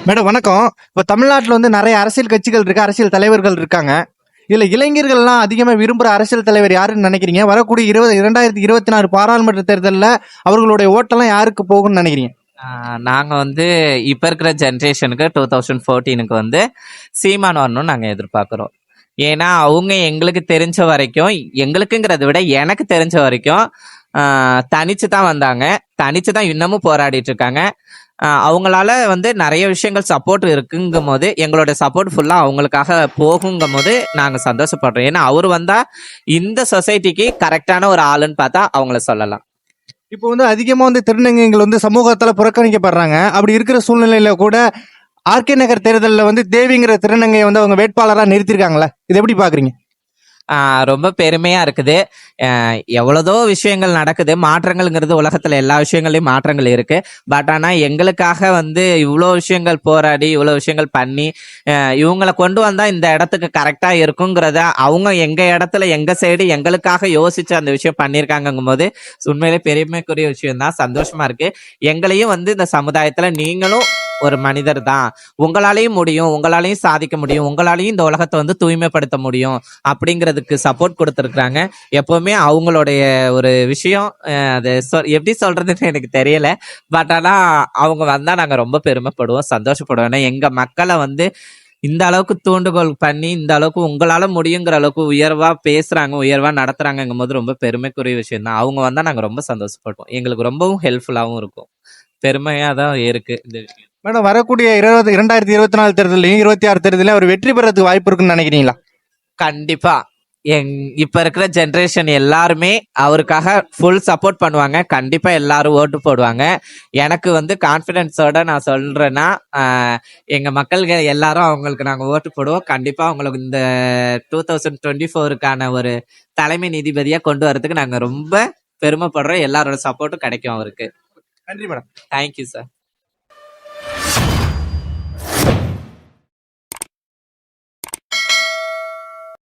Madam வணக்கம். இப்போ தமிழ்நாட்டில் வந்து நிறைய அரசியல் கட்சிகள் இருக்கு, அரசியல் தலைவர்கள் இருக்காங்க. இதுல இளைஞர்கள்லாம் அதிகமா விரும்புற அரசியல் தலைவர் யாருன்னு நினைக்கிறீங்க? வரக்கூடிய 2024 பாராளுமன்ற தேர்தலில் அவர்களுடைய ஓட்டெல்லாம் யாருக்கு போகும்னு நினைக்கிறீங்க? நாங்க வந்து இப்ப இருக்கிற ஜென்ரேஷனுக்கு 2014க்கு வந்து சீமான் வரணும்னு நாங்க எதிர்பார்க்கிறோம். ஏன்னா அவங்க எங்களுக்கு தெரிஞ்ச வரைக்கும், எங்களுக்குங்கிறத விட எனக்கு தெரிஞ்ச வரைக்கும் தனிச்சு தான் வந்தாங்க, தனிச்சு தான் இன்னமும் போராடிட்டு இருக்காங்க. அவங்களால வந்து நிறைய விஷயங்கள் சப்போர்ட் இருக்குங்கும் போது எங்களோட சப்போர்ட் ஃபுல்லா அவங்களுக்காக போகுங்கும் போது நாங்க சந்தோஷப்படுறோம். ஏன்னா அவர் வந்தா இந்த சொசைட்டிக்கு கரெக்டான ஒரு ஆளுன்னு பார்த்தா அவங்கள சொல்லலாம். இப்போ வந்து அதிகமா வந்து திருநங்கைகள் வந்து சமூகத்தால புறக்கணிக்கப்படுறாங்க. அப்படி இருக்கிற சூழ்நிலையில கூட ஆர்கே நகர் தேர்தலில் வந்து தேவிங்கிற திருநங்கையை வந்து அவங்க வேட்பாளராக நிறுத்திருக்காங்களே, இது எப்படி பாக்குறீங்க? ரொம்ப பெருமையா இருக்குது. எவ்வளதோ விஷயங்கள் நடக்குது, மாற்றங்கள்ங்கிறது உலகத்துல எல்லா விஷயங்கள்லயும் மாற்றங்கள் இருக்கு. பட் ஆனா எங்களுக்காக வந்து இவ்வளோ விஷயங்கள் போராடி இவ்வளோ விஷயங்கள் பண்ணி இவங்களை கொண்டு வந்தா இந்த இடத்துக்கு கரெக்டா இருக்குங்கிறத அவங்க எங்க இடத்துல எங்க சைடு எங்களுக்காக யோசிச்சு அந்த விஷயம் பண்ணியிருக்காங்கும் போது உண்மையிலே பெருமைக்குரிய விஷயம் தான். சந்தோஷமா இருக்கு. எங்களையும் வந்து இந்த சமுதாயத்துல நீங்களும் ஒரு மனிதர் தான், உங்களாலையும் முடியும், உங்களாலையும் சாதிக்க முடியும், உங்களாலையும் இந்த உலகத்தை வந்து தூய்மைப்படுத்த முடியும் அப்படிங்கிறதுக்கு சப்போர்ட் கொடுத்துருக்குறாங்க. எப்பவுமே அவங்களுடைய ஒரு விஷயம் அது எப்படி சொல்றதுன்னு எனக்கு தெரியல. பட் ஆனா அவங்க வந்தா நாங்க ரொம்ப பெருமைப்படுவோம், சந்தோஷப்படுவோம். ஏன்னா எங்க மக்களை வந்து இந்த அளவுக்கு தூண்டுகோல் பண்ணி இந்த அளவுக்கு உங்களால முடியுங்கிற அளவுக்கு உயர்வா பேசுறாங்க, உயர்வா நடத்துறாங்கும் போது ரொம்ப பெருமைக்குரிய விஷயம் தான். அவங்க வந்தா நாங்க ரொம்ப சந்தோஷப்படுவோம். எங்களுக்கு ரொம்பவும் ஹெல்ப்ஃபுல்லாகவும் இருக்கும், பெருமையா தான் இருக்கு இந்த விஷயம். மேடம் வரக்கூடிய 2024 தேர்தலையும் 26 தேர்தலையும் அவர் வெற்றி பெறதுக்கு வாய்ப்பு இருக்குன்னு நினைக்கிறீங்களா? கண்டிப்பா. இப்ப இருக்கிற ஜென்ரேஷன் எல்லாருமே அவருக்காக ஃபுல் சப்போர்ட் பண்ணுவாங்க. கண்டிப்பா எல்லாரும் ஓட்டு போடுவாங்க. எனக்கு வந்து கான்பிடன்ஸோட நான் சொல்றேன்னா, எங்க மக்கள்கள் எல்லாரும் அவங்களுக்கு நாங்க ஓட்டு போடுவோம். கண்டிப்பா அவங்களுக்கு இந்த 2024க்கான ஒரு தலைமை நீதிபதியா கொண்டு வரதுக்கு நாங்க ரொம்ப பெருமைப்படுறோம். எல்லாரோட சப்போர்ட்டும் கிடைக்கும் அவருக்கு. நன்றி மேடம். Thank you sir.